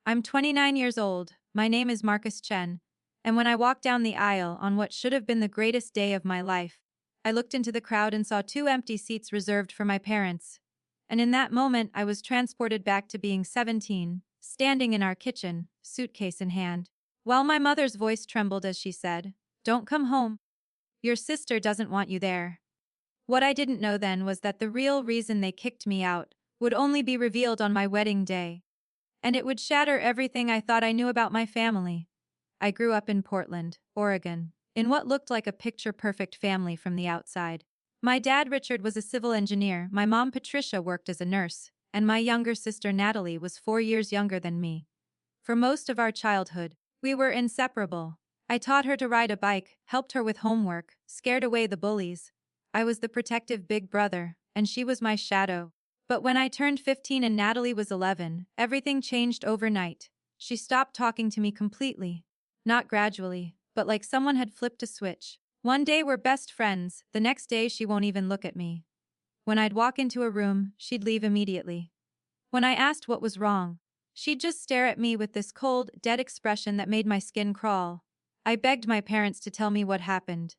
I'm 29 years old, my name is Marcus Chen, and when I walked down the aisle on what should have been the greatest day of my life, I looked into the crowd and saw two empty seats reserved for my parents. And in that moment, I was transported back to being 17, standing in our kitchen, suitcase in hand. While my mother's voice trembled as she said, "Don't come home. Your sister doesn't want you there." What I didn't know then was that the real reason they kicked me out would only be revealed on my wedding day. And it would shatter everything I thought I knew about my family. I grew up in Portland, Oregon, in what looked like a picture-perfect family from the outside. My dad, Richard, was a civil engineer, my mom, Patricia, worked as a nurse, and my younger sister, Natalie, was 4 years younger than me. For most of our childhood, we were inseparable. I taught her to ride a bike, helped her with homework, scared away the bullies. I was the protective big brother, and she was my shadow. But when I turned 15 and Natalie was 11, everything changed overnight. She stopped talking to me completely. Not gradually, but like someone had flipped a switch. One day we're best friends, the next day she won't even look at me. When I'd walk into a room, she'd leave immediately. When I asked what was wrong, she'd just stare at me with this cold, dead expression that made my skin crawl. I begged my parents to tell me what happened.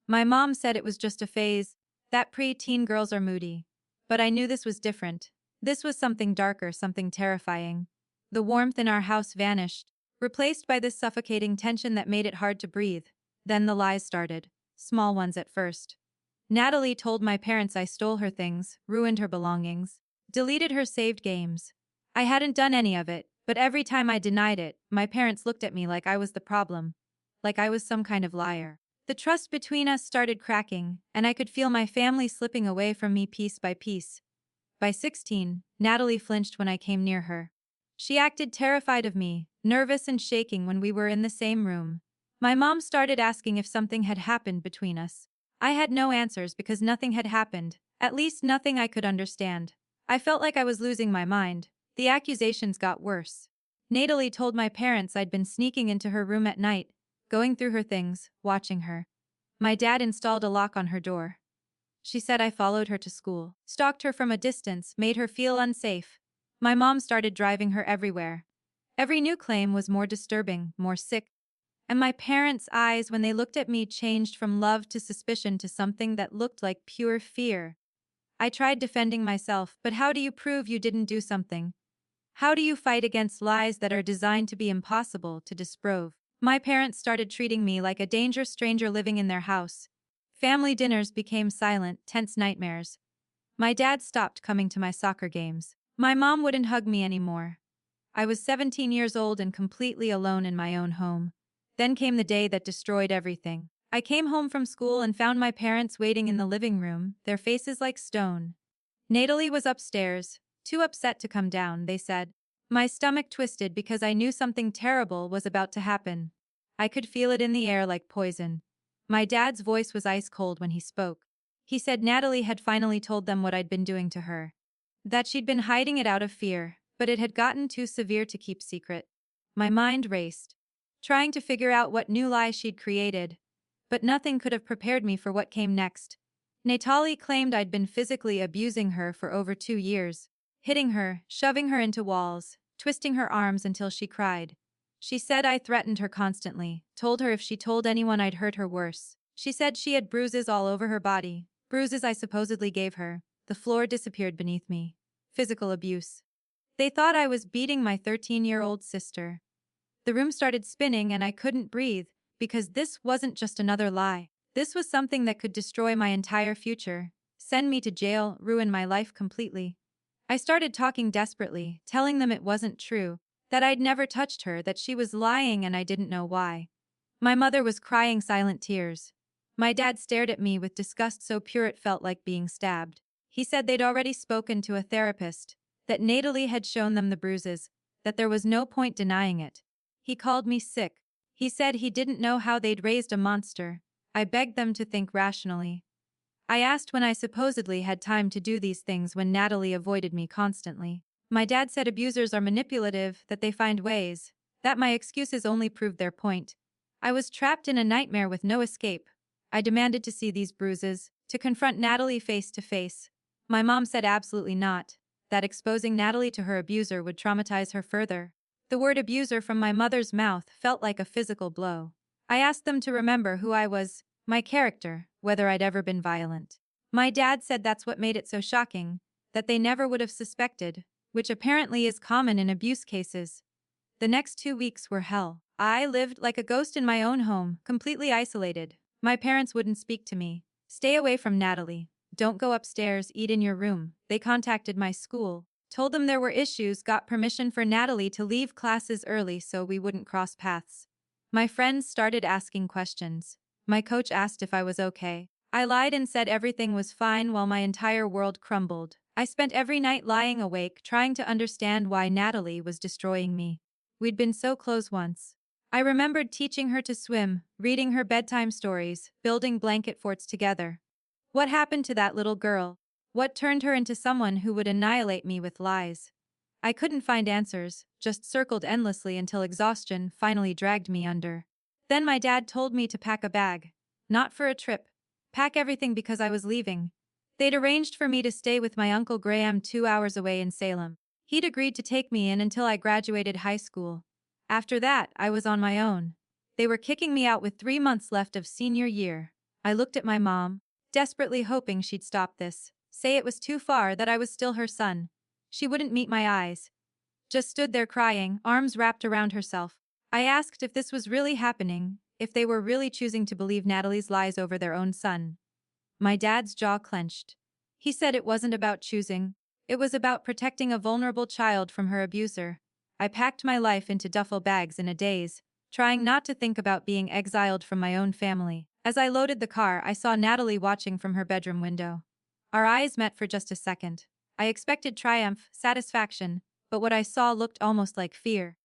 My mom said it was just a phase, that pre-teen girls are moody. But I knew this was different. This was something darker, something terrifying. The warmth in our house vanished, replaced by this suffocating tension that made it hard to breathe. Then the lies started, small ones at first. Natalie told my parents I stole her things, ruined her belongings, deleted her saved games. I hadn't done any of it, but every time I denied it, my parents looked at me like I was the problem, like I was some kind of liar. The trust between us started cracking, and I could feel my family slipping away from me piece by piece. By 16, Natalie flinched when I came near her. She acted terrified of me, nervous and shaking when we were in the same room. My mom started asking if something had happened between us. I had no answers because nothing had happened, at least nothing I could understand. I felt like I was losing my mind. The accusations got worse. Natalie told my parents I'd been sneaking into her room at night, going through her things, watching her. My dad installed a lock on her door. She said I followed her to school, stalked her from a distance, made her feel unsafe. My mom started driving her everywhere. Every new claim was more disturbing, more sick. And my parents' eyes, when they looked at me, changed from love to suspicion to something that looked like pure fear. I tried defending myself, but how do you prove you didn't do something? How do you fight against lies that are designed to be impossible to disprove? My parents started treating me like a dangerous stranger living in their house. Family dinners became silent, tense nightmares. My dad stopped coming to my soccer games. My mom wouldn't hug me anymore. I was 17 years old and completely alone in my own home. Then came the day that destroyed everything. I came home from school and found my parents waiting in the living room, their faces like stone. Natalie was upstairs, too upset to come down, they said. My stomach twisted because I knew something terrible was about to happen. I could feel it in the air like poison. My dad's voice was ice cold when he spoke. He said Natalie had finally told them what I'd been doing to her. That she'd been hiding it out of fear, but it had gotten too severe to keep secret. My mind raced, trying to figure out what new lie she'd created. But nothing could have prepared me for what came next. Natalie claimed I'd been physically abusing her for over 2 years, hitting her, shoving her into walls, twisting her arms until she cried. She said I threatened her constantly, told her if she told anyone I'd hurt her worse. She said she had bruises all over her body, bruises I supposedly gave her. The floor disappeared beneath me. Physical abuse. They thought I was beating my 13-year-old sister. The room started spinning and I couldn't breathe, because this wasn't just another lie. This was something that could destroy my entire future, send me to jail, ruin my life completely. I started talking desperately, telling them it wasn't true, that I'd never touched her, that she was lying and I didn't know why. My mother was crying silent tears. My dad stared at me with disgust so pure it felt like being stabbed. He said they'd already spoken to a therapist, that Natalie had shown them the bruises, that there was no point denying it. He called me sick. He said he didn't know how they'd raised a monster. I begged them to think rationally. I asked when I supposedly had time to do these things when Natalie avoided me constantly. My dad said abusers are manipulative, that they find ways, that my excuses only proved their point. I was trapped in a nightmare with no escape. I demanded to see these bruises, to confront Natalie face to face. My mom said absolutely not, that exposing Natalie to her abuser would traumatize her further. The word abuser from my mother's mouth felt like a physical blow. I asked them to remember who I was, my character, whether I'd ever been violent. My dad said that's what made it so shocking, that they never would have suspected, which apparently is common in abuse cases. The next 2 weeks were hell. I lived like a ghost in my own home, completely isolated. My parents wouldn't speak to me. Stay away from Natalie. Don't go upstairs, eat in your room. They contacted my school, told them there were issues, got permission for Natalie to leave classes early so we wouldn't cross paths. My friends started asking questions. My coach asked if I was okay. I lied and said everything was fine while my entire world crumbled. I spent every night lying awake trying to understand why Natalie was destroying me. We'd been so close once. I remembered teaching her to swim, reading her bedtime stories, building blanket forts together. What happened to that little girl? What turned her into someone who would annihilate me with lies? I couldn't find answers, just circled endlessly until exhaustion finally dragged me under. Then my dad told me to pack a bag. Not for a trip. Pack everything because I was leaving. They'd arranged for me to stay with my Uncle Graham 2 hours away in Salem. He'd agreed to take me in until I graduated high school. After that, I was on my own. They were kicking me out with 3 months left of senior year. I looked at my mom, desperately hoping she'd stop this, say it was too far, that I was still her son. She wouldn't meet my eyes. Just stood there crying, arms wrapped around herself. I asked if this was really happening, if they were really choosing to believe Natalie's lies over their own son. My dad's jaw clenched. He said it wasn't about choosing. It was about protecting a vulnerable child from her abuser. I packed my life into duffel bags in a daze, trying not to think about being exiled from my own family. As I loaded the car, I saw Natalie watching from her bedroom window. Our eyes met for just a second. I expected triumph, satisfaction, but what I saw looked almost like fear.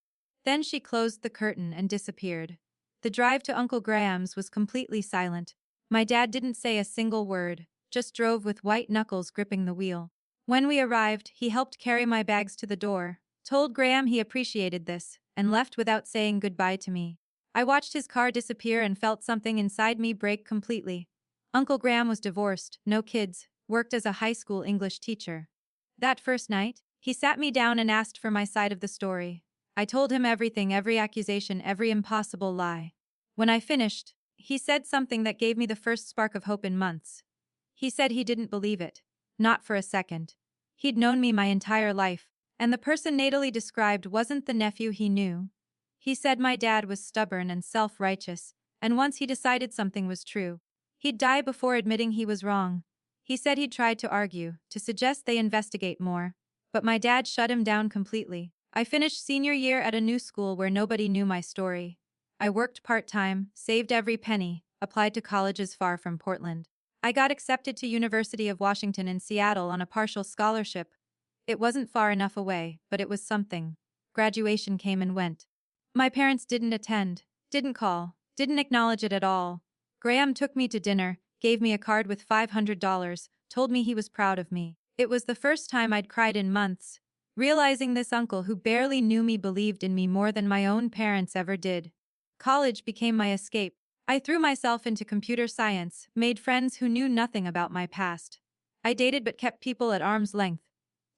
Then she closed the curtain and disappeared. The drive to Uncle Graham's was completely silent. My dad didn't say a single word, just drove with white knuckles gripping the wheel. When we arrived, he helped carry my bags to the door, told Graham he appreciated this, and left without saying goodbye to me. I watched his car disappear and felt something inside me break completely. Uncle Graham was divorced, no kids, worked as a high school English teacher. That first night, he sat me down and asked for my side of the story. I told him everything, every accusation, every impossible lie. When I finished, he said something that gave me the first spark of hope in months. He said he didn't believe it. Not for a second. He'd known me my entire life, and the person Natalie described wasn't the nephew he knew. He said my dad was stubborn and self-righteous, and once he decided something was true, he'd die before admitting he was wrong. He said he'd tried to argue, to suggest they investigate more, but my dad shut him down completely. I finished senior year at a new school where nobody knew my story. I worked part-time, saved every penny, applied to colleges far from Portland. I got accepted to University of Washington in Seattle on a partial scholarship. It wasn't far enough away, but it was something. Graduation came and went. My parents didn't attend, didn't call, didn't acknowledge it at all. Graham took me to dinner, gave me a card with $500, told me he was proud of me. It was the first time I'd cried in months, realizing this uncle who barely knew me believed in me more than my own parents ever did. College became my escape. I threw myself into computer science, made friends who knew nothing about my past. I dated but kept people at arm's length,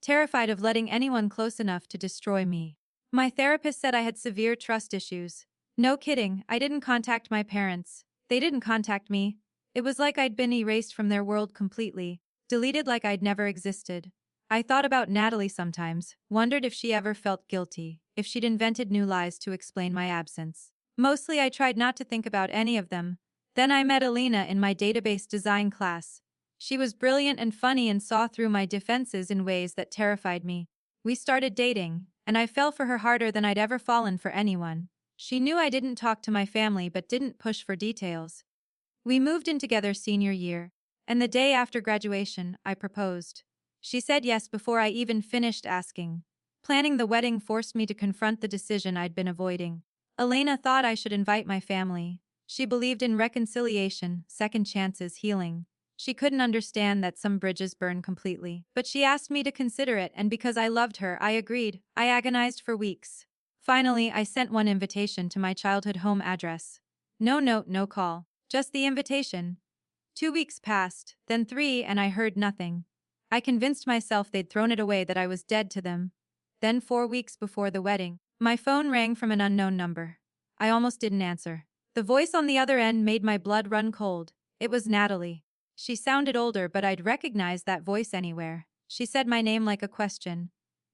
terrified of letting anyone close enough to destroy me. My therapist said I had severe trust issues. No kidding, I didn't contact my parents. They didn't contact me. It was like I'd been erased from their world completely, deleted like I'd never existed. I thought about Natalie sometimes, wondered if she ever felt guilty, if she'd invented new lies to explain my absence. Mostly I tried not to think about any of them. Then I met Alina in my database design class. She was brilliant and funny and saw through my defenses in ways that terrified me. We started dating, and I fell for her harder than I'd ever fallen for anyone. She knew I didn't talk to my family but didn't push for details. We moved in together senior year, and the day after graduation, I proposed. She said yes before I even finished asking. Planning the wedding forced me to confront the decision I'd been avoiding. Elena thought I should invite my family. She believed in reconciliation, second chances, healing. She couldn't understand that some bridges burn completely. But she asked me to consider it, and because I loved her, I agreed. I agonized for weeks. Finally, I sent one invitation to my childhood home address. No note, no call. Just the invitation. 2 weeks passed, then 3, and I heard nothing. I convinced myself they'd thrown it away, that I was dead to them. Then 4 weeks before the wedding, My phone rang from an unknown number. I almost didn't answer. The voice on the other end made my blood run cold. It was Natalie. She sounded older, but I'd recognize that voice anywhere. She said my name like a question.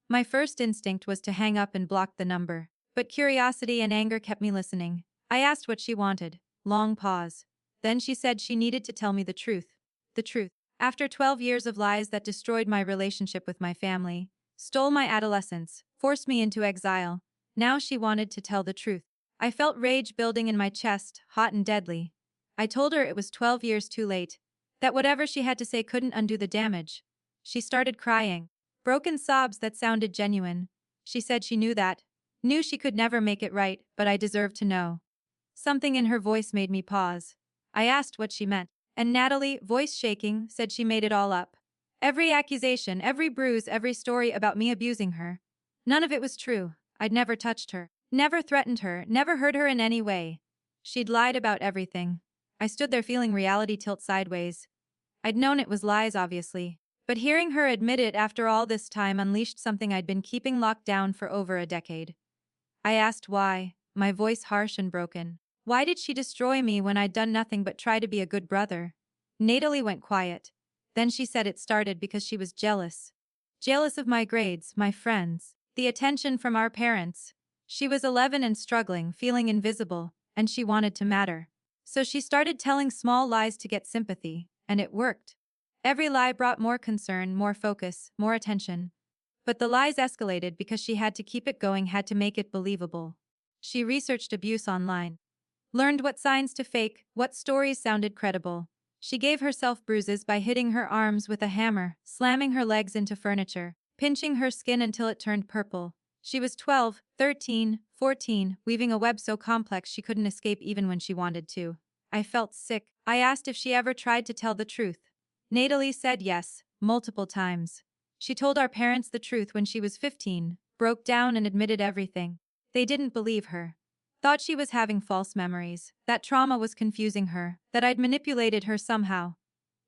My first instinct was to hang up and block the number, but curiosity and anger kept me listening. I asked what she wanted. Long pause. Then she said she needed to tell me the truth. The truth. After 12 years of lies that destroyed my relationship with my family, stole my adolescence, forced me into exile, now she wanted to tell the truth. I felt rage building in my chest, hot and deadly. I told her it was 12 years too late, that whatever she had to say couldn't undo the damage. She started crying. Broken sobs that sounded genuine. She said she knew that. Knew she could never make it right, but I deserved to know. Something in her voice made me pause. I asked what she meant, and Natalie, voice shaking, said she made it all up. Every accusation, every bruise, every story about me abusing her. None of it was true. I'd never touched her, never threatened her, never hurt her in any way. She'd lied about everything. I stood there feeling reality tilt sideways. I'd known it was lies, obviously. But hearing her admit it after all this time unleashed something I'd been keeping locked down for over a decade. I asked why, my voice harsh and broken. Why did she destroy me when I'd done nothing but try to be a good brother? Natalie went quiet. Then she said it started because she was jealous. Jealous of my grades, my friends, the attention from our parents. She was 11 and struggling, feeling invisible, and she wanted to matter. So she started telling small lies to get sympathy, and it worked. Every lie brought more concern, more focus, more attention. But the lies escalated because she had to keep it going, had to make it believable. She researched abuse online. Learned what signs to fake, what stories sounded credible. She gave herself bruises by hitting her arms with a hammer, slamming her legs into furniture, pinching her skin until it turned purple. She was 12, 13, 14, weaving a web so complex she couldn't escape even when she wanted to. I felt sick. I asked if she ever tried to tell the truth. Natalie said yes, multiple times. She told our parents the truth when she was 15, broke down and admitted everything. They didn't believe her. Thought she was having false memories, that trauma was confusing her, that I'd manipulated her somehow.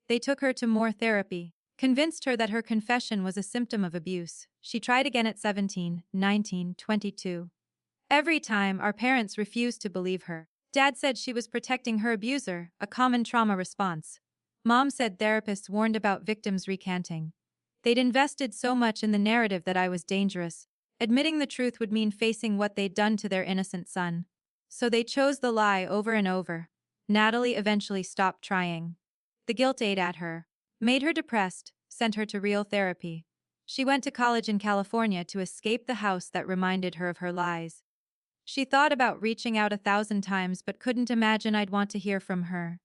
They took her to more therapy, convinced her that her confession was a symptom of abuse. She tried again at 17, 19, 22. Every time, our parents refused to believe her. Dad said she was protecting her abuser, a common trauma response. Mom said therapists warned about victims recanting. They'd invested so much in the narrative that I was dangerous. Admitting the truth would mean facing what they'd done to their innocent son. So they chose the lie over and over. Natalie eventually stopped trying. The guilt ate at her, made her depressed, sent her to real therapy. She went to college in California to escape the house that reminded her of her lies. She thought about reaching out 1,000 times but couldn't imagine I'd want to hear from her.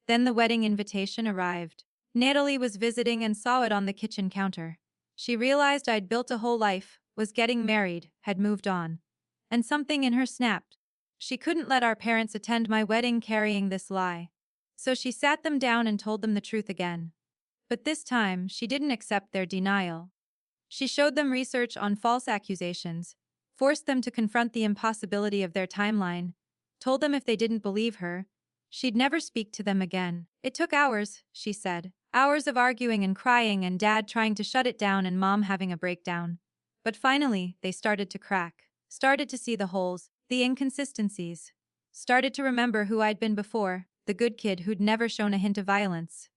Then the wedding invitation arrived. Natalie was visiting and saw it on the kitchen counter. She realized I'd built a whole life, was getting married, had moved on. And something in her snapped. She couldn't let our parents attend my wedding carrying this lie. So she sat them down and told them the truth again. But this time, she didn't accept their denial. She showed them research on false accusations, forced them to confront the impossibility of their timeline, told them if they didn't believe her, she'd never speak to them again. It took hours, she said. Hours of arguing and crying and Dad trying to shut it down and Mom having a breakdown. But finally, they started to crack. Started to see the holes, the inconsistencies. Started to remember who I'd been before, the good kid who'd never shown a hint of violence.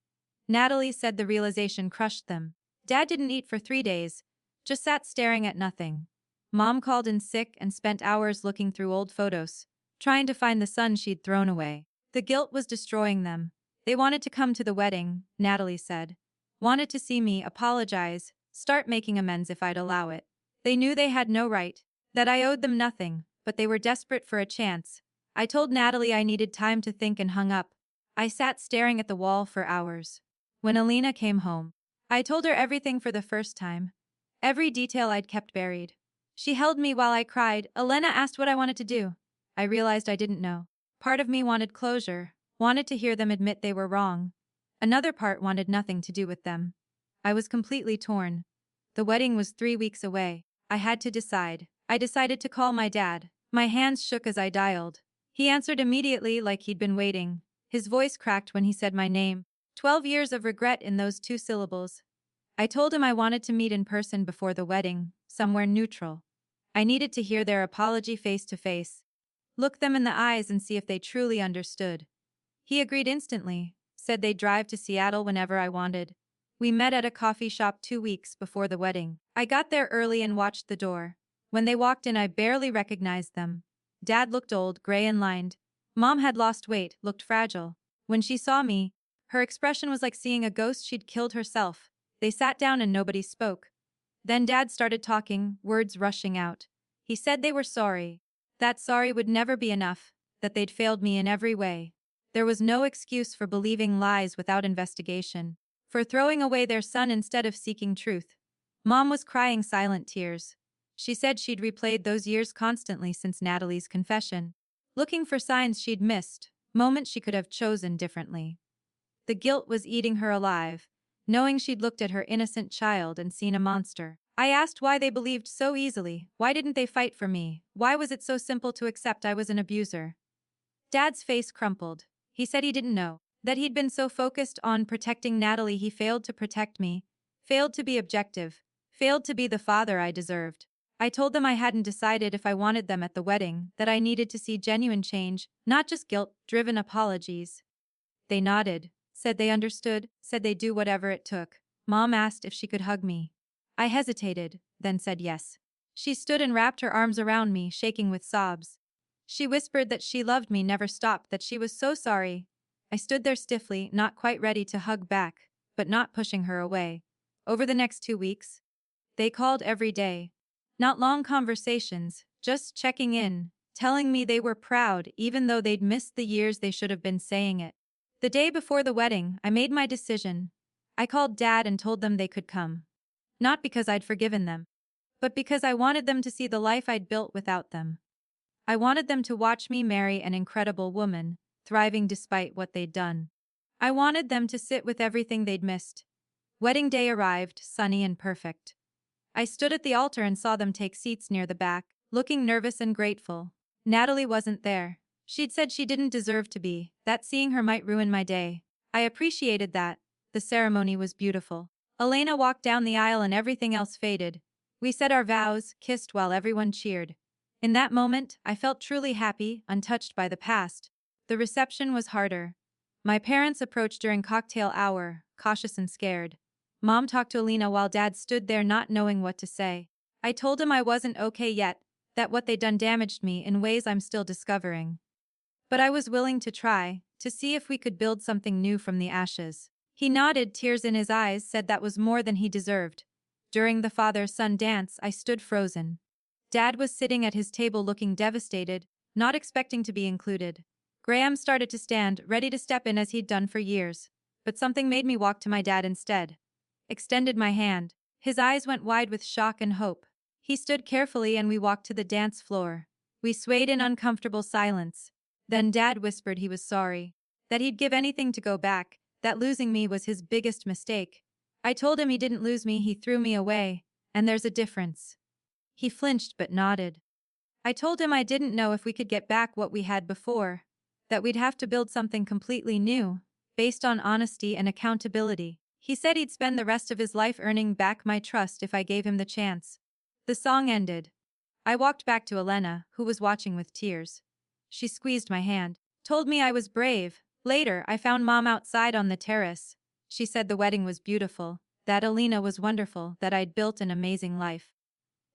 Natalie said the realization crushed them. Dad didn't eat for 3 days, just sat staring at nothing. Mom called in sick and spent hours looking through old photos, trying to find the son she'd thrown away. The guilt was destroying them. They wanted to come to the wedding, Natalie said. Wanted to see me, apologize, start making amends if I'd allow it. They knew they had no right, that I owed them nothing, but they were desperate for a chance. I told Natalie I needed time to think and hung up. I sat staring at the wall for hours. When Alina came home, I told her everything for the first time. Every detail I'd kept buried. She held me while I cried. Elena asked what I wanted to do. I realized I didn't know. Part of me wanted closure, wanted to hear them admit they were wrong. Another part wanted nothing to do with them. I was completely torn. The wedding was 3 weeks away. I had to decide. I decided to call my dad. My hands shook as I dialed. He answered immediately like he'd been waiting. His voice cracked when he said my name. 12 years of regret in those 2 syllables. I told him I wanted to meet in person before the wedding, somewhere neutral. I needed to hear their apology face to face. Look them in the eyes and see if they truly understood. He agreed instantly, said they'd drive to Seattle whenever I wanted. We met at a coffee shop 2 weeks before the wedding. I got there early and watched the door. When they walked in, I barely recognized them. Dad looked old, gray and lined. Mom had lost weight, looked fragile. When she saw me, her expression was like seeing a ghost she'd killed herself. They sat down and nobody spoke. Then Dad started talking, words rushing out. He said they were sorry. That sorry would never be enough, that they'd failed me in every way. There was no excuse for believing lies without investigation, for throwing away their son instead of seeking truth. Mom was crying silent tears. She said she'd replayed those years constantly since Natalie's confession, looking for signs she'd missed, moments she could have chosen differently. The guilt was eating her alive, knowing she'd looked at her innocent child and seen a monster. I asked why they believed so easily, why didn't they fight for me, why was it so simple to accept I was an abuser? Dad's face crumpled. He said he didn't know, that he'd been so focused on protecting Natalie he failed to protect me, failed to be objective, failed to be the father I deserved. I told them I hadn't decided if I wanted them at the wedding, that I needed to see genuine change, not just guilt-driven apologies. They nodded, said they understood, said they'd do whatever it took. Mom asked if she could hug me. I hesitated, then said yes. She stood and wrapped her arms around me, shaking with sobs. She whispered that she loved me, never stopped, that she was so sorry. I stood there stiffly, not quite ready to hug back, but not pushing her away. Over the next 2 weeks, they called every day. Not long conversations, just checking in, telling me they were proud even though they'd missed the years they should have been saying it. The day before the wedding, I made my decision. I called Dad and told them they could come. Not because I'd forgiven them, but because I wanted them to see the life I'd built without them. I wanted them to watch me marry an incredible woman, thriving despite what they'd done. I wanted them to sit with everything they'd missed. Wedding day arrived, sunny and perfect. I stood at the altar and saw them take seats near the back, looking nervous and grateful. Natalie wasn't there. She'd said she didn't deserve to be, that seeing her might ruin my day. I appreciated that. The ceremony was beautiful. Elena walked down the aisle and everything else faded. We said our vows, kissed while everyone cheered. In that moment, I felt truly happy, untouched by the past. The reception was harder. My parents approached during cocktail hour, cautious and scared. Mom talked to Elena while Dad stood there not knowing what to say. I told him I wasn't okay yet, that what they'd done damaged me in ways I'm still discovering. But I was willing to try, to see if we could build something new from the ashes. He nodded, tears in his eyes, said that was more than he deserved. During the father-son dance, I stood frozen. Dad was sitting at his table looking devastated, not expecting to be included. Graham started to stand, ready to step in as he'd done for years. But something made me walk to my dad instead. Extended my hand. His eyes went wide with shock and hope. He stood carefully and we walked to the dance floor. We swayed in uncomfortable silence. Then Dad whispered he was sorry, that he'd give anything to go back, that losing me was his biggest mistake. I told him he didn't lose me, he threw me away, and there's a difference. He flinched but nodded. I told him I didn't know if we could get back what we had before, that we'd have to build something completely new, based on honesty and accountability. He said he'd spend the rest of his life earning back my trust if I gave him the chance. The song ended. I walked back to Elena, who was watching with tears. She squeezed my hand, told me I was brave. Later, I found Mom outside on the terrace. She said the wedding was beautiful, that Elena was wonderful, that I'd built an amazing life.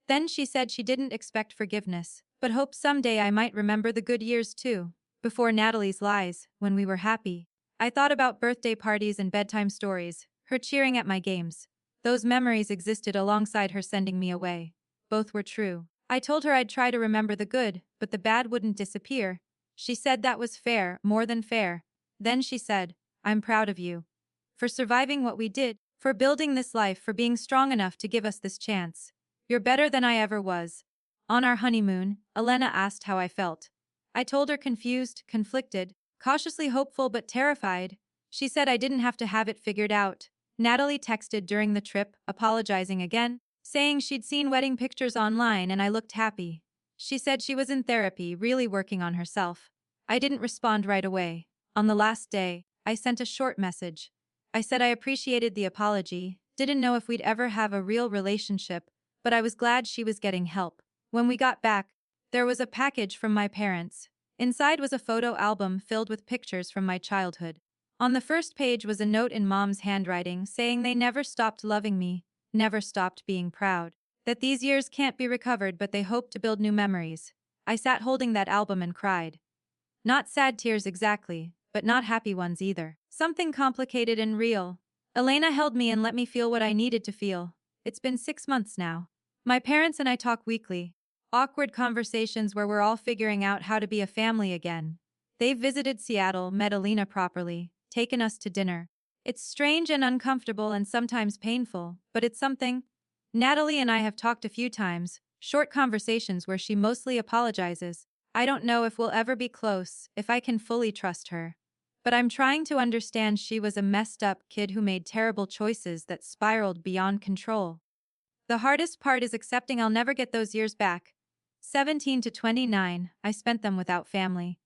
Then she said she didn't expect forgiveness, but hoped someday I might remember the good years too. Before Natalie's lies, when we were happy. I thought about birthday parties and bedtime stories, her cheering at my games. Those memories existed alongside her sending me away. Both were true. I told her I'd try to remember the good, but the bad wouldn't disappear. She said that was fair, more than fair. Then she said, I'm proud of you. For surviving what we did, for building this life, for being strong enough to give us this chance. You're better than I ever was. On our honeymoon, Elena asked how I felt. I told her confused, conflicted, cautiously hopeful but terrified. She said I didn't have to have it figured out. Natalie texted during the trip, apologizing again, saying she'd seen wedding pictures online and I looked happy. She said she was in therapy, really working on herself. I didn't respond right away. On the last day, I sent a short message. I said I appreciated the apology, didn't know if we'd ever have a real relationship, but I was glad she was getting help. When we got back, there was a package from my parents. Inside was a photo album filled with pictures from my childhood. On the first page was a note in Mom's handwriting saying they never stopped loving me, never stopped being proud, that these years can't be recovered but they hope to build new memories. I sat holding that album and cried. Not sad tears exactly, but not happy ones either. Something complicated and real. Elena held me and let me feel what I needed to feel. It's been 6 months now. My parents and I talk weekly. Awkward conversations where we're all figuring out how to be a family again. They've visited Seattle, met Elena properly, taken us to dinner. It's strange and uncomfortable and sometimes painful, but it's something. Natalie and I have talked a few times, short conversations where she mostly apologizes. I don't know if we'll ever be close, if I can fully trust her. But I'm trying to understand she was a messed up kid who made terrible choices that spiraled beyond control. The hardest part is accepting I'll never get those years back. 17 to 29, I spent them without family.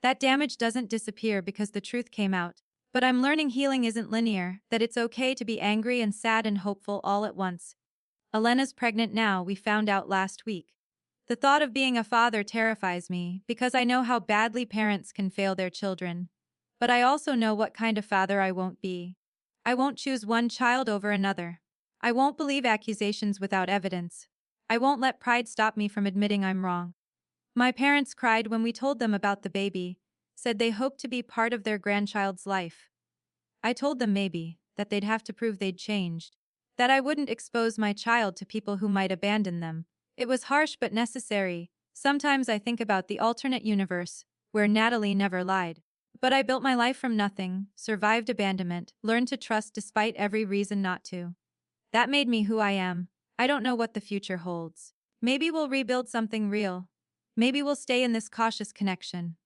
That damage doesn't disappear because the truth came out. But I'm learning healing isn't linear, that it's okay to be angry and sad and hopeful all at once. Elena's pregnant now, we found out last week. The thought of being a father terrifies me because I know how badly parents can fail their children. But I also know what kind of father I won't be. I won't choose one child over another. I won't believe accusations without evidence. I won't let pride stop me from admitting I'm wrong. My parents cried when we told them about the baby, said they hoped to be part of their grandchild's life. I told them maybe, that they'd have to prove they'd changed. That I wouldn't expose my child to people who might abandon them. It was harsh but necessary. Sometimes I think about the alternate universe, where Natalie never lied. But I built my life from nothing, survived abandonment, learned to trust despite every reason not to. That made me who I am. I don't know what the future holds. Maybe we'll rebuild something real. Maybe we'll stay in this cautious connection.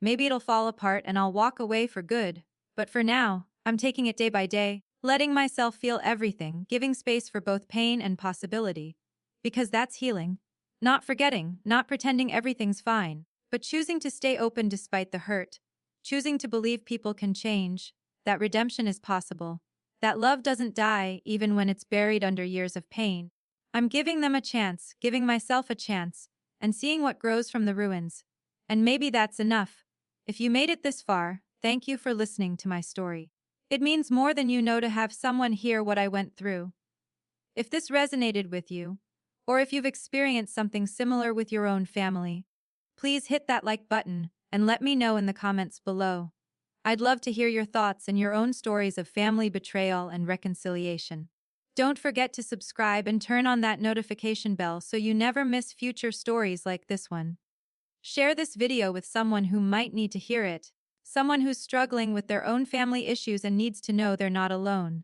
Maybe it'll fall apart and I'll walk away for good. But for now, I'm taking it day by day, letting myself feel everything, giving space for both pain and possibility. Because that's healing. Not forgetting, not pretending everything's fine, but choosing to stay open despite the hurt. Choosing to believe people can change, that redemption is possible, that love doesn't die even when it's buried under years of pain. I'm giving them a chance, giving myself a chance, and seeing what grows from the ruins. And maybe that's enough. If you made it this far, thank you for listening to my story. It means more than you know to have someone hear what I went through. If this resonated with you, or if you've experienced something similar with your own family, please hit that like button and let me know in the comments below. I'd love to hear your thoughts and your own stories of family betrayal and reconciliation. Don't forget to subscribe and turn on that notification bell so you never miss future stories like this one. Share this video with someone who might need to hear it, someone who's struggling with their own family issues and needs to know they're not alone.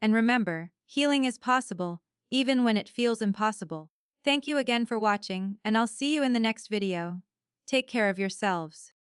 And remember, healing is possible, even when it feels impossible. Thank you again for watching, and I'll see you in the next video. Take care of yourselves.